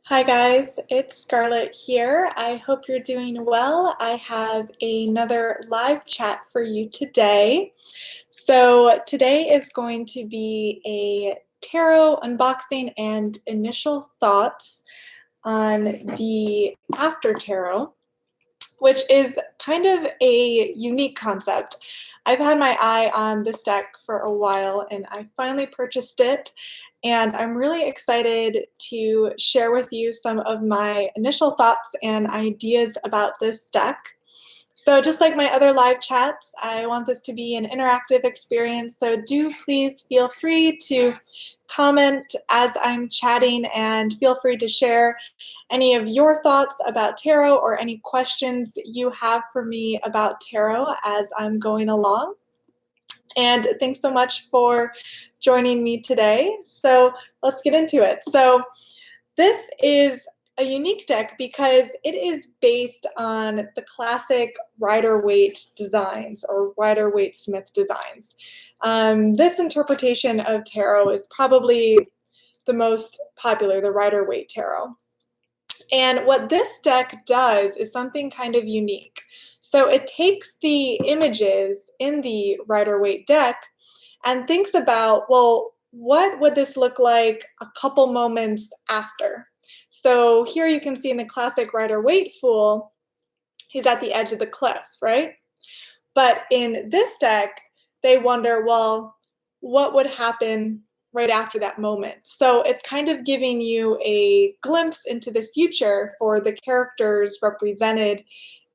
Hi guys, it's Scarlett here. I hope you're doing well. I have another live chat for you today. So today is going to be a tarot unboxing and initial thoughts on the After Tarot, which is kind of a unique concept. I've had my eye on this deck for a while and I finally purchased it, and I'm really excited to share with you some of my initial thoughts and ideas about this deck. So just like my other live chats, I want this to be an interactive experience, so do please feel free to comment as I'm chatting and feel free to share any of your thoughts about tarot or any questions you have for me about tarot as I'm going along. And thanks so much for joining me today. So let's get into it. So this is a unique deck because it is based on the classic Rider-Waite designs or Rider-Waite-Smith designs. This interpretation of tarot is probably the most popular, the Rider-Waite tarot. And what this deck does is something kind of unique. So it takes the images in the Rider-Waite deck and thinks about, well, what would this look like a couple moments after? So here you can see in the classic Rider-Waite Fool, he's at the edge of the cliff, right? But in this deck, they wonder, well, what would happen right after that moment? So it's kind of giving you a glimpse into the future for the characters represented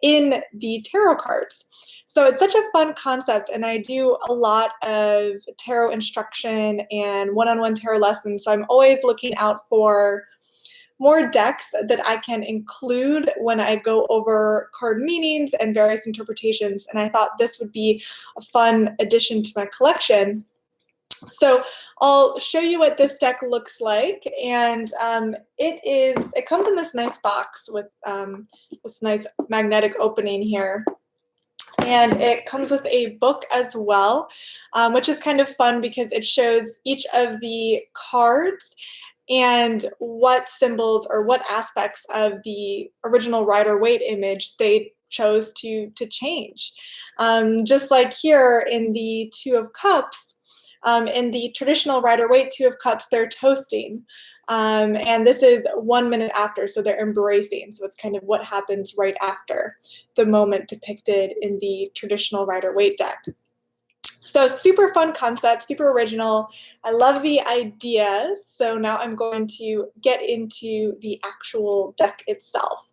in the tarot cards. So it's such a fun concept, and I do a lot of tarot instruction and one-on-one tarot lessons, so I'm always looking out for more decks that I can include when I go over card meanings and various interpretations, and I thought this would be a fun addition to my collection. So I'll show you what this deck looks like, and it comes in this nice box with this nice magnetic opening here. And it comes with a book as well, which is kind of fun because it shows each of the cards and what symbols or what aspects of the original Rider-Waite image they chose to change. Just like here in the Two of Cups, in the traditional Rider-Waite Two of Cups, they're toasting. And this is 1 minute after, so they're embracing. So it's kind of what happens right after the moment depicted in the traditional Rider-Waite deck. So super fun concept, super original. I love the ideas. So now I'm going to get into the actual deck itself.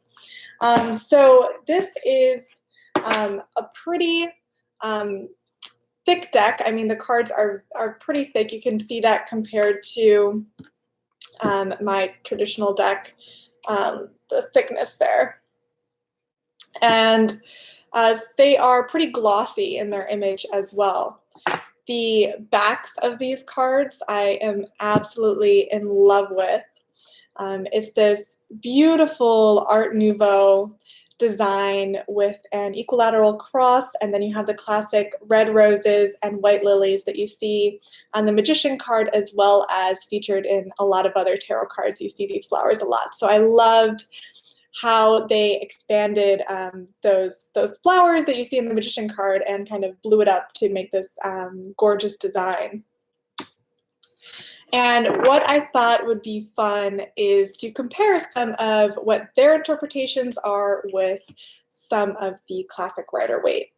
So this is a pretty thick deck. I mean, the cards are pretty thick. You can see that compared to my traditional deck, the thickness there. And they are pretty glossy in their image as well. The backs of these cards I am absolutely in love with. It's this beautiful Art Nouveau design with an equilateral cross, and then you have the classic red roses and white lilies that you see on the Magician card, as well as featured in a lot of other tarot cards. You see these flowers a lot. So I loved how they expanded those flowers that you see in the Magician card and kind of blew it up to make this gorgeous design. And what I thought would be fun is to compare some of what their interpretations are with some of the classic Rider-Waite.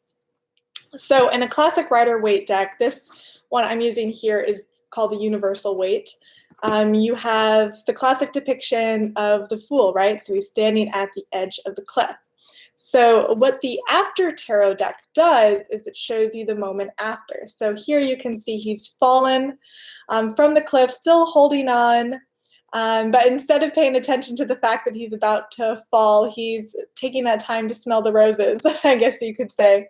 So in a classic Rider-Waite deck, this one I'm using here is called the Universal Waite. You have the classic depiction of the Fool, right? So he's standing at the edge of the cliff. So what the After Tarot deck does is it shows you the moment after. So here you can see he's fallen from the cliff, still holding on, but instead of paying attention to the fact that he's about to fall, he's taking that time to smell the roses, I guess you could say.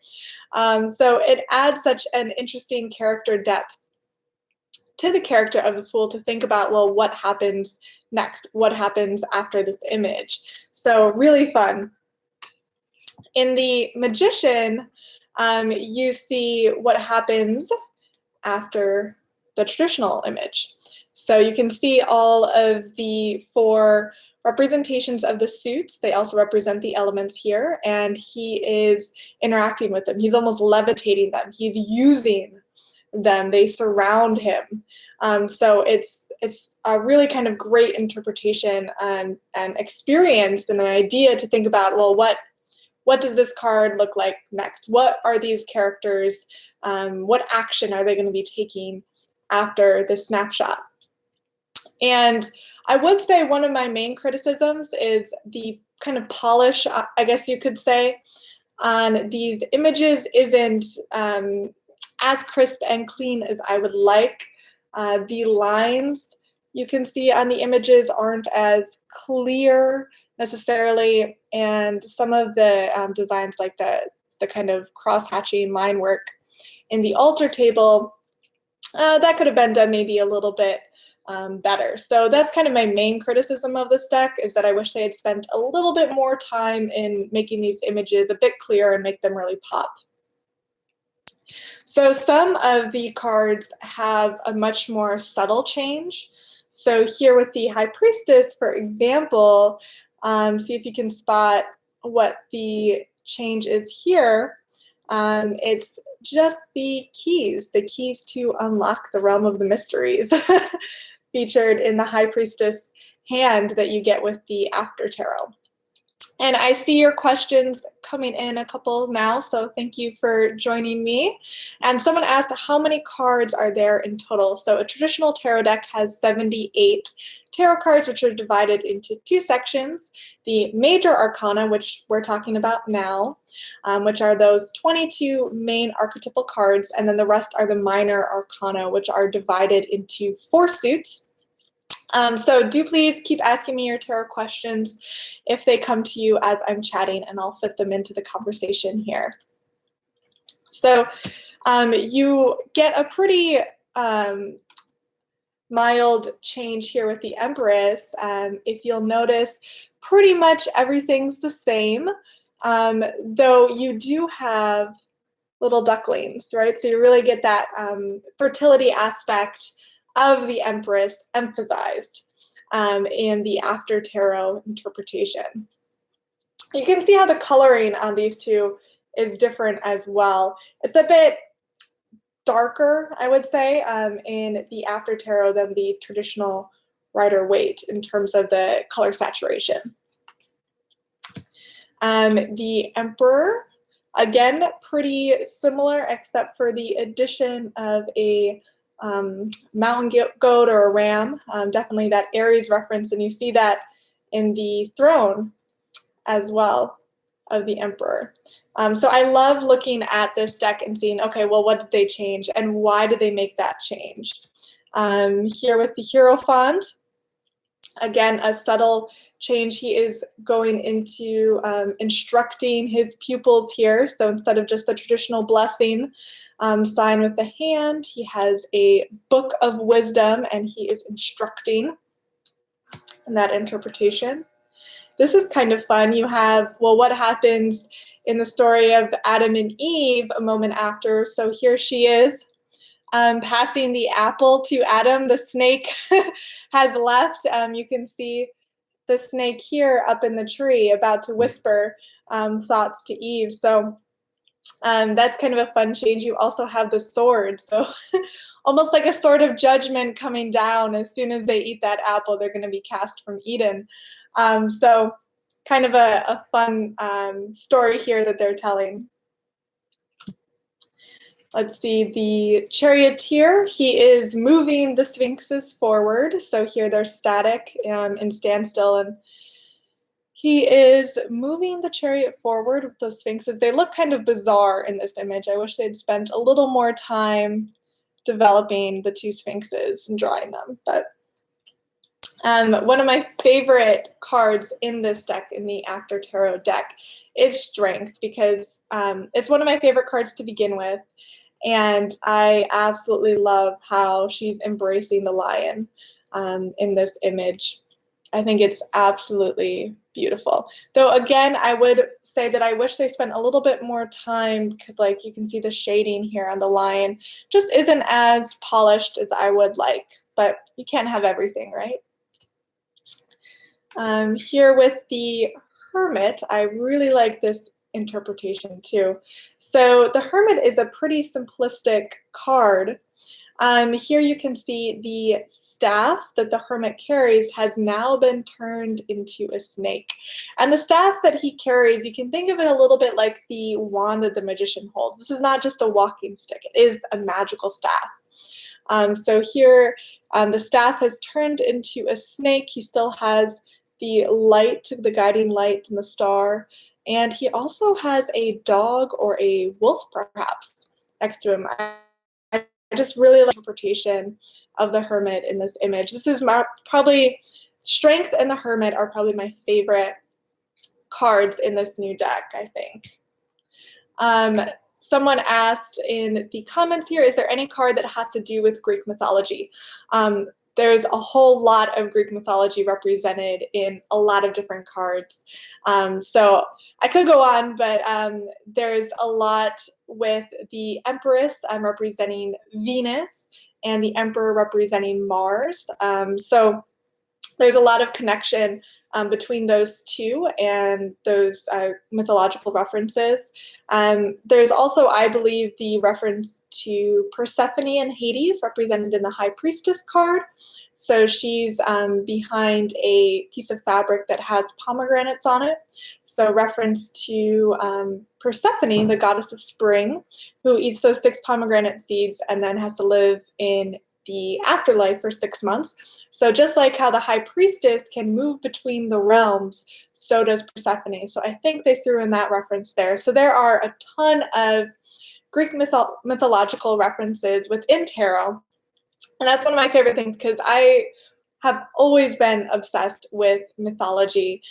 So it adds such an interesting character depth to the character of the Fool to think about, well, what happens next? What happens after this image? So really fun. In the Magician, you see what happens after the traditional image. So you can see all of the 4 representations of the suits. They also represent the elements here, and he is interacting with them. He's almost levitating them. He's using them. They surround him. So it's a really kind of great interpretation and experience and an idea to think about, well, what does this card look like next? What are these characters? What action are they going to be taking after this snapshot? And I would say one of my main criticisms is the kind of polish, I guess you could say, on these images isn't as crisp and clean as I would like. The lines you can see on the images aren't as clear necessarily, and some of the designs like the kind of cross-hatching line work in the altar table, that could have been done maybe a little bit better. So that's kind of my main criticism of this deck, is that I wish they had spent a little bit more time in making these images a bit clearer and make them really pop. So some of the cards have a much more subtle change. So here with the High Priestess, for example, see if you can spot what the change is here. It's just the keys to unlock the realm of the mysteries featured in the High Priestess hand that you get with the After Tarot. And I see your questions coming in a couple now, so thank you for joining me. And someone asked, how many cards are there in total? So a traditional tarot deck has 78 tarot cards, which are divided into 2 sections. The Major Arcana, which we're talking about now, which are those 22 main archetypal cards, and then the rest are the Minor Arcana, which are divided into 4 suits. So do please keep asking me your tarot questions if they come to you as I'm chatting, and I'll fit them into the conversation here. So you get a pretty mild change here with the Empress. If you'll notice, pretty much everything's the same, though you do have little ducklings, right? So you really get that fertility aspect of the Empress emphasized in the After Tarot interpretation. You can see how the coloring on these 2 is different as well. It's a bit darker, I would say, in the After Tarot than the traditional Rider-Waite in terms of the color saturation. The Emperor, again, pretty similar except for the addition of a mountain goat or a ram, definitely that Aries reference, and you see that in the throne as well of the Emperor. So I love looking at this deck and seeing, okay, well, what did they change and why did they make that change? Here with the Hierophant, again, a subtle change. He is going into instructing his pupils here. So instead of just the traditional blessing sign with the hand, he has a book of wisdom and he is instructing in that interpretation. This is kind of fun. You have, well, what happens in the story of Adam and Eve a moment after. So here she is passing the apple to Adam. The snake has left. You can see the snake here up in the tree about to whisper thoughts to Eve. So that's kind of a fun change. You also have the sword. So almost like a sword of judgment coming down. As soon as they eat that apple, they're going to be cast from Eden. So kind of a fun story here that they're telling. Let's see, the charioteer, he is moving the sphinxes forward. So here they're static and standstill, and he is moving the chariot forward with the sphinxes. They look kind of bizarre in this image. I wish they'd spent a little more time developing the 2 sphinxes and drawing them. But one of my favorite cards in this deck, in the After Tarot deck, is Strength, because it's one of my favorite cards to begin with. And I absolutely love how she's embracing the lion in this image. I think it's absolutely beautiful. Though again, I would say that I wish they spent a little bit more time, because like you can see the shading here on the lion just isn't as polished as I would like. but you can't have everything, right? Here with the Hermit, I really like this interpretation too. So the Hermit is a pretty simplistic card. Here you can see the staff that the Hermit carries has now been turned into a snake. And the staff that he carries, you can think of it a little bit like the wand that the magician holds. This is not just a walking stick, it is a magical staff. So here the staff has turned into a snake. He still has the light, the guiding light and the star. And he also has a dog or a wolf perhaps next to him. I just really like the interpretation of the Hermit in this image. This is probably, Strength and the Hermit are probably my favorite cards in this new deck, I think. Someone asked in the comments here, is there any card that has to do with Greek mythology? There's a whole lot of Greek mythology represented in a lot of different cards. So I could go on, but there's a lot with the Empress representing Venus and the Emperor representing Mars. So there's a lot of connection between those two and those mythological references. There's also, I believe, the reference to Persephone and Hades represented in the High Priestess card. So she's behind a piece of fabric that has pomegranates on it. So reference to Persephone, the goddess of spring, who eats those 6 pomegranate seeds and then has to live in the afterlife for 6 months. So just like how the High Priestess can move between the realms, so does Persephone. So I think they threw in that reference there. So there are a ton of Greek mythological references within tarot. And that's one of my favorite things because I have always been obsessed with mythology.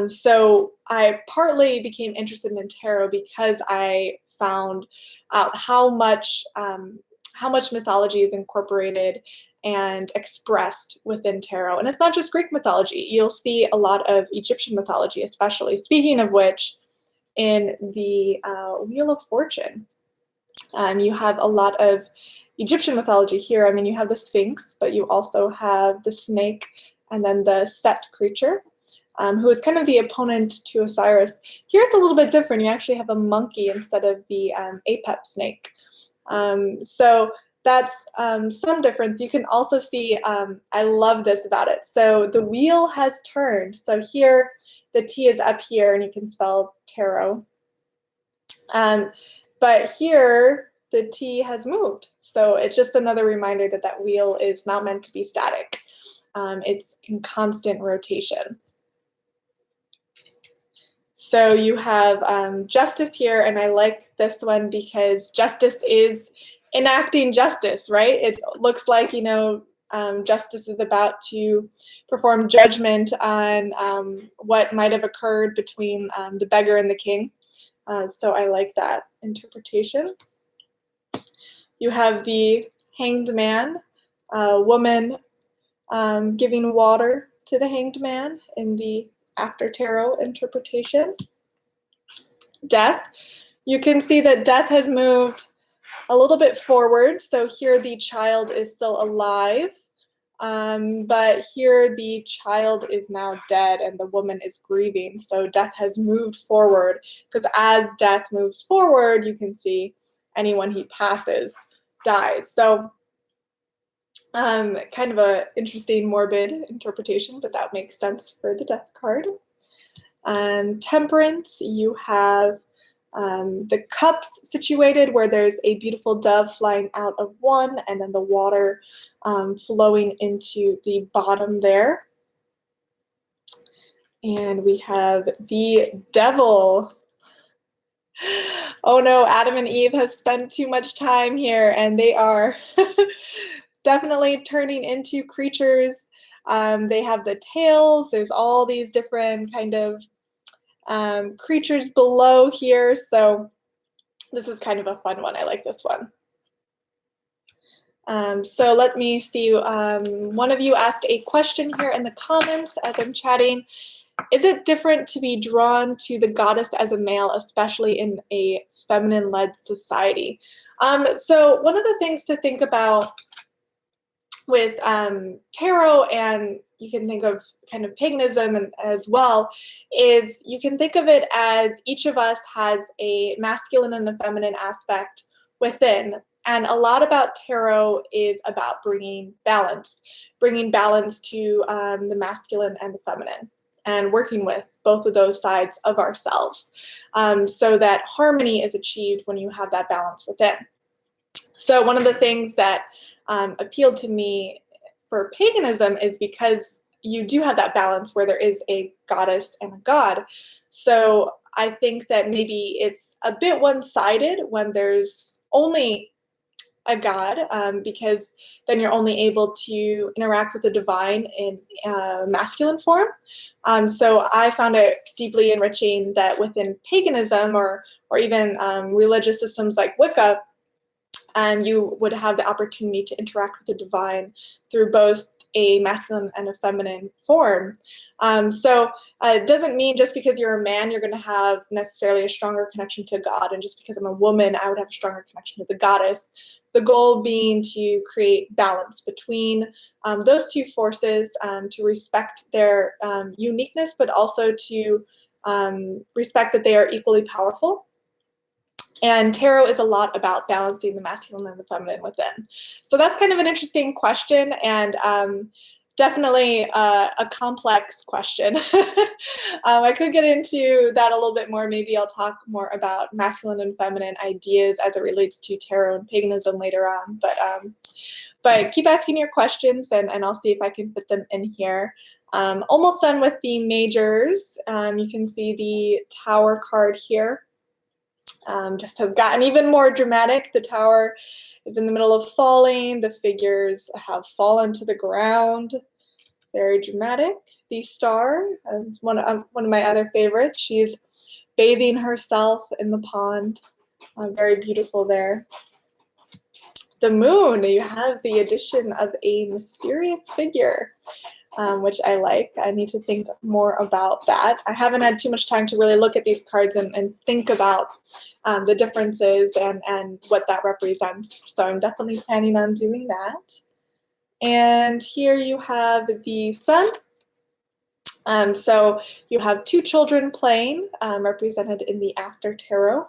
So I partly became interested in tarot because I found out how much mythology is incorporated and expressed within tarot. And it's not just Greek mythology. You'll see a lot of Egyptian mythology, especially. Speaking of which, in the Wheel of Fortune, you have a lot of Egyptian mythology here. I mean, you have the Sphinx, but you also have the snake and then the Set creature, who is kind of the opponent to Osiris. Here it's a little bit different. You actually have a monkey instead of the Apep snake. So that's some difference. You can also see, I love this about it. So the wheel has turned. So here the T is up here and you can spell tarot. But here the T has moved. So it's just another reminder that that wheel is not meant to be static. It's in constant rotation. So you have justice here, and I like this one because justice is enacting justice, right? It looks like, you know, justice is about to perform judgment on what might have occurred between the beggar and the king. So I like that interpretation. You have the hanged man, woman giving water to the hanged man in the after tarot interpretation. Death. You can see that death has moved a little bit forward. So here the child is still alive, but here the child is now dead and the woman is grieving. So death has moved forward because as death moves forward, you can see anyone he passes dies. So kind of a interesting morbid interpretation, but that makes sense for the death card. Temperance, you have the cups situated where there's a beautiful dove flying out of one and then the water flowing into the bottom there. And we have the devil. Oh no, Adam and Eve have spent too much time here and they are definitely turning into creatures. They have the tails. There's all these different kind of creatures below here. So this is kind of a fun one. I like this one. So let me see. One of you asked a question here in the comments as I'm chatting. Is it different to be drawn to the goddess as a male, especially in a feminine-led society? So one of the things to think about with tarot, and you can think of kind of paganism as well, is you can think of it as each of us has a masculine and a feminine aspect within. And a lot about tarot is about bringing balance to the masculine and the feminine, and working with both of those sides of ourselves, so that harmony is achieved when you have that balance within. So one of the things that appealed to me for paganism is because you do have that balance where there is a goddess and a god. So I think that maybe it's a bit one-sided when there's only a god, because then you're only able to interact with the divine in masculine form. So I found it deeply enriching that within paganism or even religious systems like Wicca, you would have the opportunity to interact with the divine through both a masculine and a feminine form. So it doesn't mean just because you're a man, you're going to have necessarily a stronger connection to God. And just because I'm a woman, I would have a stronger connection to the goddess. The goal being to create balance between those two forces, to respect their uniqueness, but also to respect that they are equally powerful. And tarot is a lot about balancing the masculine and the feminine within. So that's kind of an interesting question, and definitely a complex question. I could get into that a little bit more. Maybe I'll talk more about masculine and feminine ideas as it relates to tarot and paganism later on. But keep asking your questions, and I'll see if I can fit them in here. Almost done with the majors. You can see the Tower card here. Just has gotten even more dramatic. The Tower is in the middle of falling. The figures have fallen to the ground. Very dramatic. The Star is one of my other favorites. She's bathing herself in the pond. Very beautiful there. The Moon, you have the addition of a mysterious figure, which I like. I need to think more about that. I haven't had too much time to really look at these cards and think about the differences and what that represents. So I'm definitely planning on doing that. And here you have the Sun. So you have two children playing, represented in the After Tarot.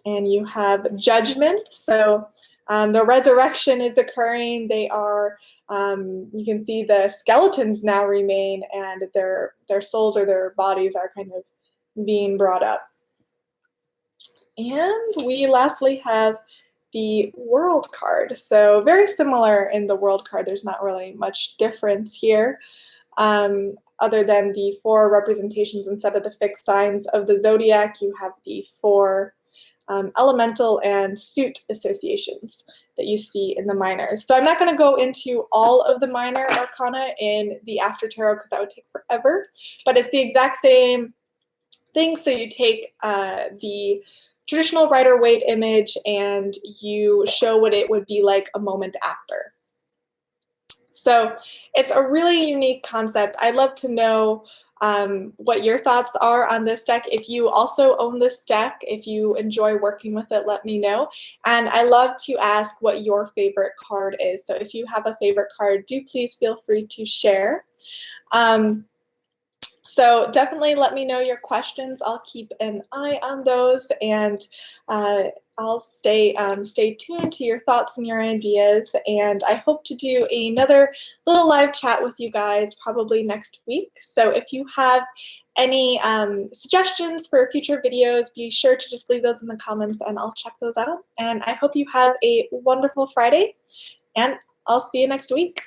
And you have Judgment. So the resurrection is occurring. They are, you can see the skeletons now remain, and their souls or their bodies are kind of being brought up. And we lastly have the World card. So very similar in the World card. There's not really much difference here, other than the 4 representations instead of the fixed signs of the zodiac. You have the 4 elemental and suit associations that you see in the minors. So I'm not going to go into all of the minor arcana in the After Tarot because that would take forever, but it's the exact same thing. So you take the traditional Rider-Waite image and you show what it would be like a moment after. So it's a really unique concept. I'd love to know what your thoughts are on this deck. If you also own this deck, if you enjoy working with it, let me know. And I love to ask what your favorite card is. So if you have a favorite card, do please feel free to share. So definitely let me know your questions. I'll keep an eye on those, and I'll stay tuned to your thoughts and your ideas. And I hope to do another little live chat with you guys probably next week. So if you have any suggestions for future videos, be sure to just leave those in the comments and I'll check those out. And I hope you have a wonderful Friday, and I'll see you next week.